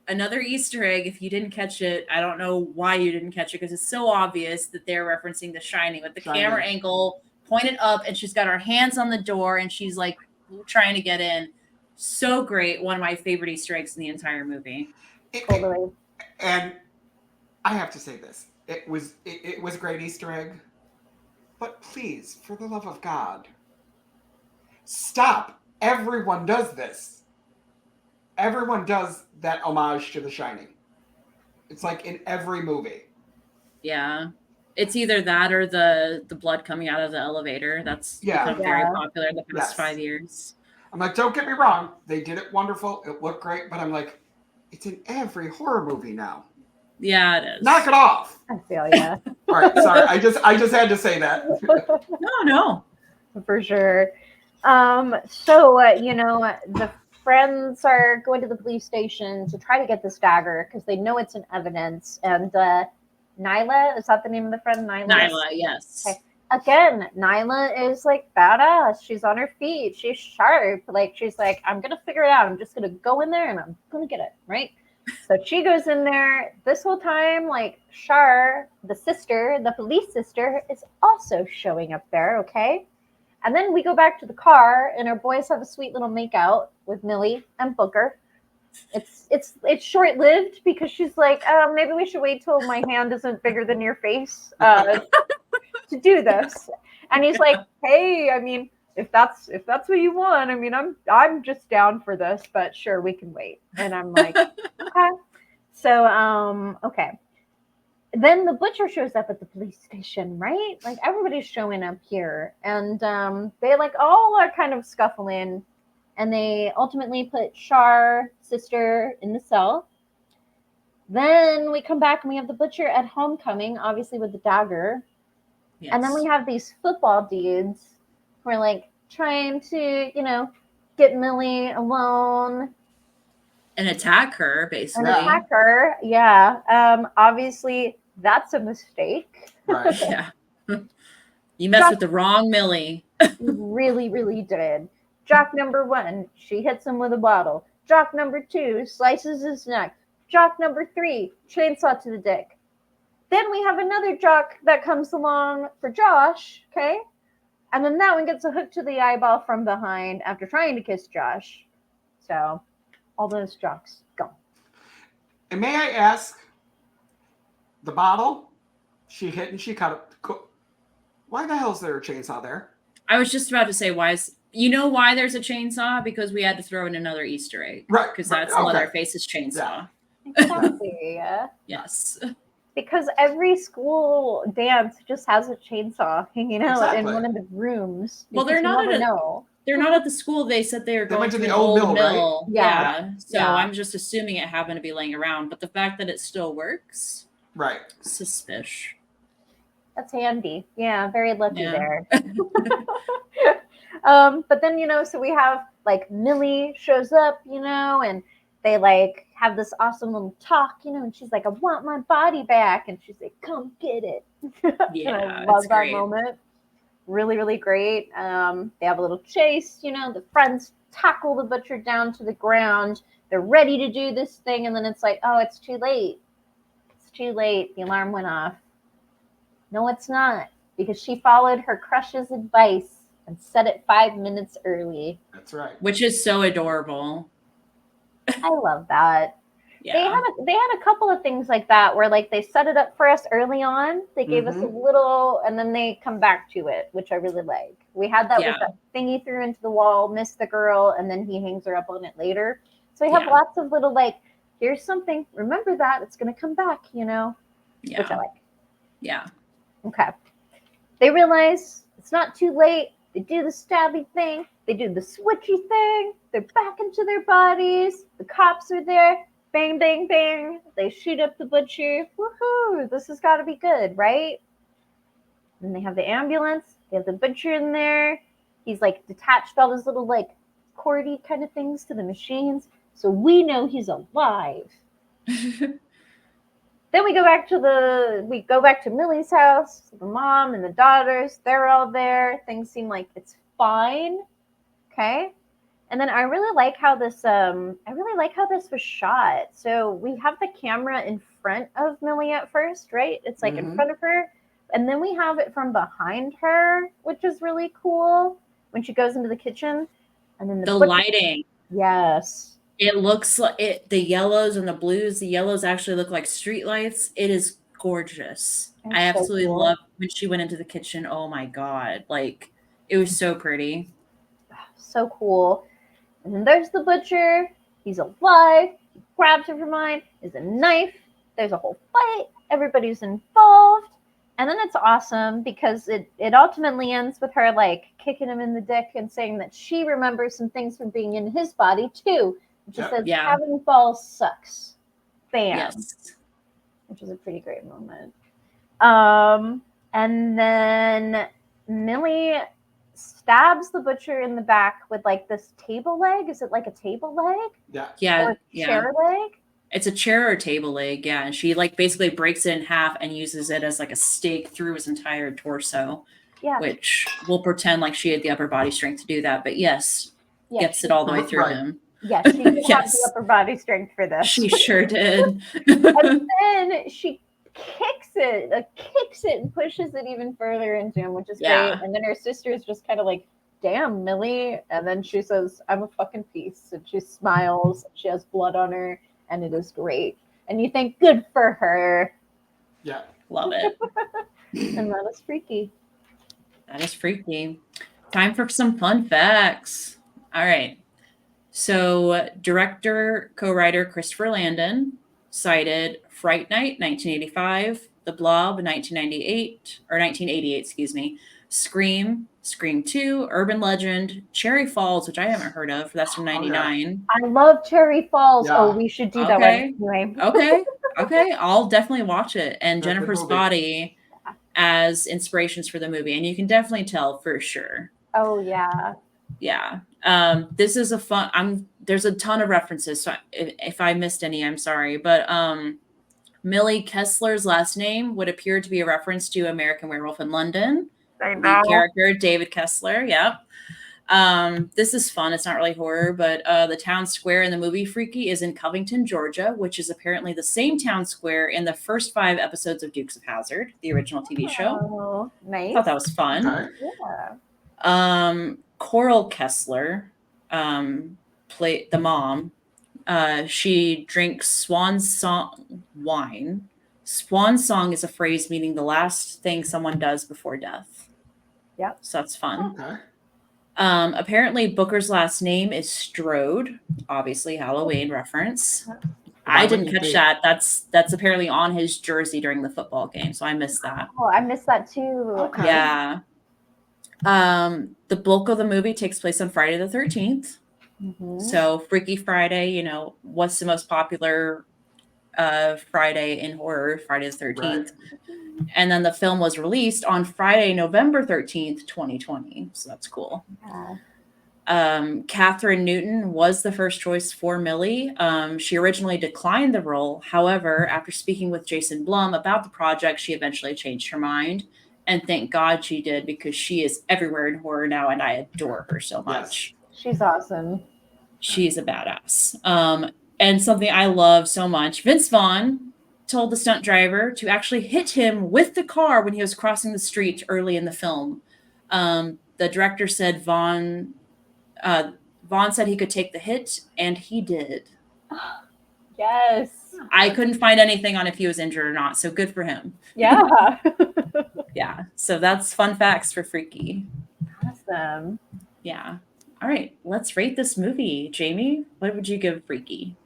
another Easter egg, if you didn't catch it, I don't know why you didn't catch it because it's so obvious that they're referencing The Shining with the camera angle pointed up and she's got her hands on the door and she's like trying to get in. So great. One of my favorite Easter eggs in the entire movie. Totally. And I have to say this. It was a great Easter egg. But please, for the love of God, stop. Everyone does this. Everyone does that homage to The Shining. It's like in every movie. Yeah. It's either that or the blood coming out of the elevator. That's become very popular in the past 5 years. I'm like, don't get me wrong. They did it wonderful. It looked great. But I'm like, it's in every horror movie now. Yeah, it is. Knock it off. I feel ya. All right, sorry. I just had to say that. No. For sure. The friends are going to the police station to try to get this dagger because they know it's in evidence. And Nyla, is that the name of the friend? Nyla, yes. Okay. Again, Nyla is like badass. She's on her feet. She's sharp. Like she's like, I'm gonna figure it out. I'm just gonna go in there and I'm gonna get it, right? So she goes in there. This whole time, like Shar, the police sister, is also showing up there, okay? And then we go back to the car, and our boys have a sweet little makeout with Millie and Booker. It's short lived because she's like, maybe we should wait till my hand isn't bigger than your face to do this. And he's like, hey, I mean, if that's what you want, I mean, I'm just down for this, but sure, we can wait. And I'm like, okay. So okay. Then the butcher shows up at the police station, right? Like everybody's showing up here, and they like all are kind of scuffling, and they ultimately put Shar, sister, in the cell. Then we come back and we have the butcher at homecoming, obviously with the dagger, and then we have these football dudes who are like trying to, get Millie alone. And attack her, basically. Yeah. Obviously, that's a mistake. Right. Yeah. You messed with the wrong Millie. You really, really did. Jock number 1, she hits him with a bottle. Jock number 2 slices his neck. Jock number 3, chainsaw to the dick. Then we have another jock that comes along for Josh, okay? And then that one gets a hook to the eyeball from behind after trying to kiss Josh. So all those jocks go. And may I ask, the bottle she hit and she cut it. Why the hell is there a chainsaw there? I was just about to say, why there's a chainsaw? Because we had to throw in another Easter egg. Right. Because that's Leatherface's chainsaw. Exactly. Yes. Because every school dance just has a chainsaw hanging out in one of the rooms. Well, they're not at the school. They said they were going to to the an old mill, right? Yeah. So I'm just assuming it happened to be laying around. But the fact that it still works, right? Suspicious. That's handy. Yeah, very lucky there. But then, so we have like Millie shows up, and they like have this awesome little talk, and she's like, I want my body back. And she's like, come get it. Yeah. And I love that moment. Really, really great. They have a little chase, the friends tackle the butcher down to the ground. They're ready to do this thing. And then it's like, oh, it's too late. It's too late. The alarm went off. No, it's not. Because she followed her crush's advice and set it 5 minutes early. That's right. Which is so adorable. I love that. Yeah. They had a couple of things like that where like they set it up for us early on. They gave us a little, and then they come back to it, which I really like. We had that with that thing he threw into the wall, missed the girl, and then he hangs her up on it later. So we have lots of little like, here's something. Remember that it's going to come back, which I like. Yeah. Okay. They realize it's not too late. They do the stabby thing. They do the switchy thing. They're back into their bodies. The cops are there. Bang, bang, bang. They shoot up the butcher. Woohoo! This has got to be good, right? And they have the ambulance. They have the butcher in there. He's like detached all his little like cordy kind of things to the machines. So we know he's alive. Then we go back to Millie's house. The mom and the daughters, they're all there. Things seem like it's fine. Okay. And then I really like how this was shot. So we have the camera in front of Millie at first, right? It's like in front of her. And then we have it from behind her, which is really cool when she goes into the kitchen. And then the lighting. Yes. It looks like the yellows and the blues. The yellows actually look like street lights. It is gorgeous. That's I absolutely cool. love when she went into the kitchen. Oh my God. Like, it was so pretty. So cool. And then there's the butcher. He's alive. He grabs her from mine. There's a knife. There's a whole fight. Everybody's involved. And then it's awesome because it ultimately ends with her like kicking him in the dick and saying that she remembers some things from being in his body too. She says having balls sucks. Bam. Yes. Which is a pretty great moment. And then Millie stabs the butcher in the back with like this table leg. Is it like a table leg? Yeah. Or a chair leg? It's a chair or table leg, yeah. And she like basically breaks it in half and uses it as like a stake through his entire torso. Yeah. Which we'll pretend like she had the upper body strength to do that. But gets it all the way through him. Yes, she did have the upper body strength for this. She sure did. And then she kicks it and pushes it even further into him, which is great. And then her sister is just kind of like, damn, Millie. And then she says, I'm a fucking piece. And she smiles. She has blood on her. And it is great. And you think, good for her. Yeah. Love it. And that is freaky. That is freaky. Time for some fun facts. All right. So director, co-writer Christopher Landon cited Fright Night, 1985, The Blob, 1988, excuse me, Scream, Scream 2, Urban Legend, Cherry Falls, which I haven't heard of. That's from 99. I love Cherry Falls. Yeah. Oh, we should do that one anyway. Okay. I'll definitely watch it. And Jennifer's Body as inspirations for the movie. And you can definitely tell for sure. Oh, yeah. Yeah. This is a fun, there's a ton of references. So if I missed any, I'm sorry. But Millie Kessler's last name would appear to be a reference to American Werewolf in London. The character, David Kessler. Yep. This is fun. It's not really horror, but the town square in the movie Freaky is in Covington, Georgia, which is apparently the same town square in the first 5 episodes of Dukes of Hazzard, the original TV show. Oh, nice. I thought that was fun. Yeah. Coral Kessler, play the mom. She drinks swan song wine. Swan song is a phrase meaning the last thing someone does before death. Yep. So that's fun. Okay. Apparently Booker's last name is Strode, obviously Halloween reference. Why I didn't wouldn't it catch be? that. That's apparently on his jersey during the football game, so I missed that. Oh, I missed that too. Okay. Yeah. The bulk of the movie takes place on Friday the 13th. Mhm. So Freaky Friday, you know, what's the most popular Friday in horror? Friday the 13th. Right. And then the film was released on Friday, November 13th, 2020. So that's cool. Yeah. Catherine Newton was the first choice for Millie. She originally declined the role. However, after speaking with Jason Blum about the project, she eventually changed her mind. And thank God she did, because she is everywhere in horror now, and I adore her so much. She's awesome. She's a badass. And something I love so much, Vince Vaughn told the stunt driver to actually hit him with the car when he was crossing the street early in the film. The director said Vaughn said he could take the hit, and he did. Yes. I couldn't find anything on if he was injured or not, so good for him. Yeah. Yeah, so that's fun facts for Freaky. Awesome. Yeah. All right, let's rate this movie. Jamie, what would you give Freaky?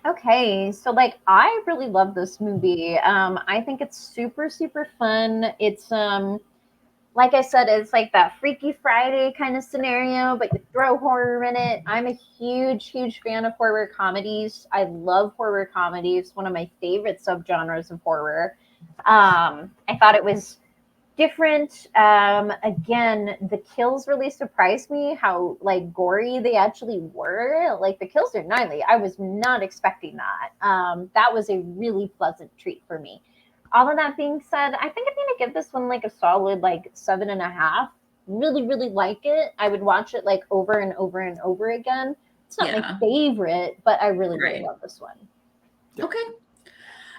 Okay, so like I really love this movie. I think it's super super fun. It's like I said, it's like that Freaky Friday kind of scenario, but you throw horror in it. I'm a huge huge fan of horror comedies. I love horror comedies. One of my favorite subgenres of horror. I thought it was different. Again, the kills really surprised me how like gory they actually were. Like the kills are gnarly. I was not expecting that. That was a really pleasant treat for me. All of that being said, I think I'm gonna give this one like a solid like 7.5. Really, really like it. I would watch it like over and over and over again. It's not my favorite, but I really, really love this one. Okay.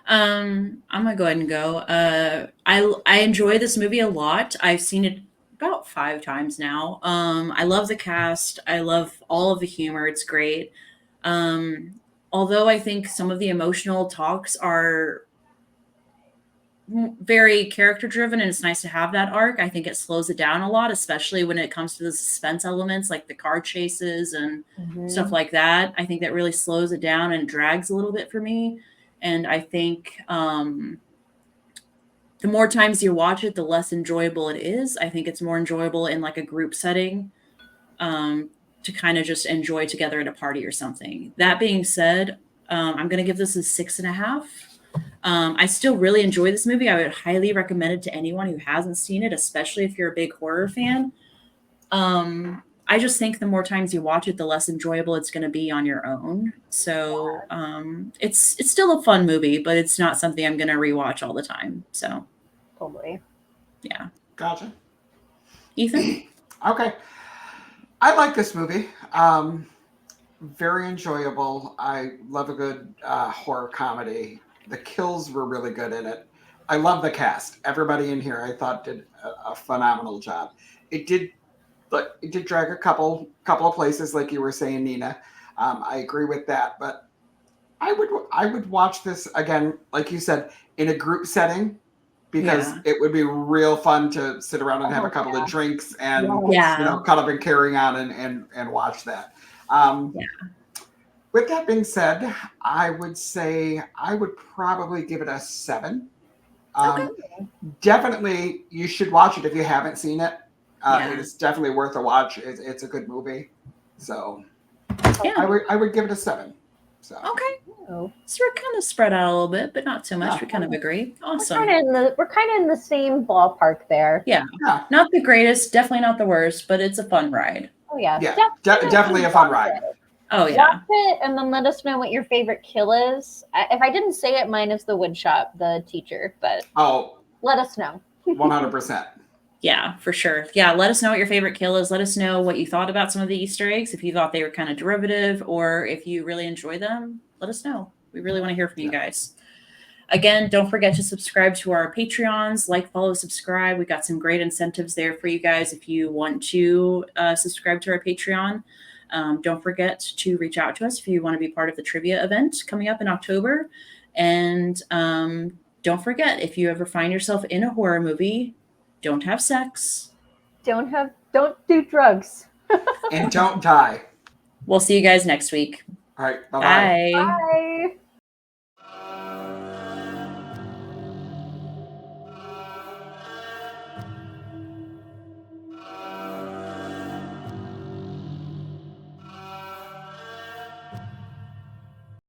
I'm gonna go ahead and go. I enjoy this movie a lot. I've seen it about 5 times now. I love the cast. I love all of the humor. It's great. Although I think some of the emotional talks are very character driven, and it's nice to have that arc. I think it slows it down a lot, especially when it comes to the suspense elements like the car chases and stuff like that. I think that really slows it down and drags a little bit for me. And I think the more times you watch it, the less enjoyable it is. I think it's more enjoyable in like a group setting, to kind of just enjoy together at a party or something. That being said, I'm going to give this a 6.5. I still really enjoy this movie. I would highly recommend it to anyone who hasn't seen it, especially if you're a big horror fan. I just think the more times you watch it, the less enjoyable it's going to be on your own. So it's still a fun movie, but it's not something I'm going to rewatch all the time. So totally. Yeah. Gotcha. Ethan? Okay. I like this movie. Very enjoyable. I love a good horror comedy. The kills were really good in it. I love the cast. Everybody in here, I thought, did a phenomenal job. It did drag a couple of places, like you were saying, Nina. I agree with that, but I would watch this again, like you said, in a group setting, because it would be real fun to sit around and have a couple of drinks and cut up and carry on and watch that. With that being said, I would say I would probably give it a 7. Definitely, you should watch it if you haven't seen it. It is definitely worth a watch. It's a good movie, so I would give it a 7. So So we're kind of spread out a little bit, but not so much. We kind of agree. Awesome. We're kind of in the same ballpark there. Yeah. Not the greatest, definitely not the worst, but it's a fun ride. Oh yeah. Definitely a fun ride. Oh yeah. Watch it and then let us know what your favorite kill is. If I didn't say it, mine is the woodshop, the teacher, but let us know. 100%. Yeah, for sure. Yeah, let us know what your favorite kill is. Let us know what you thought about some of the Easter eggs. If you thought they were kind of derivative, or if you really enjoy them, let us know. We really want to hear from you guys. Again, don't forget to subscribe to our Patreons. Like, follow, subscribe. We got some great incentives there for you guys if you want to subscribe to our Patreon. Don't forget to reach out to us if you want to be part of the trivia event coming up in October. And don't forget, if you ever find yourself in a horror movie, don't have sex. don't do drugs. And don't die. We'll see you guys next week. All right. Bye-bye. Bye. Bye.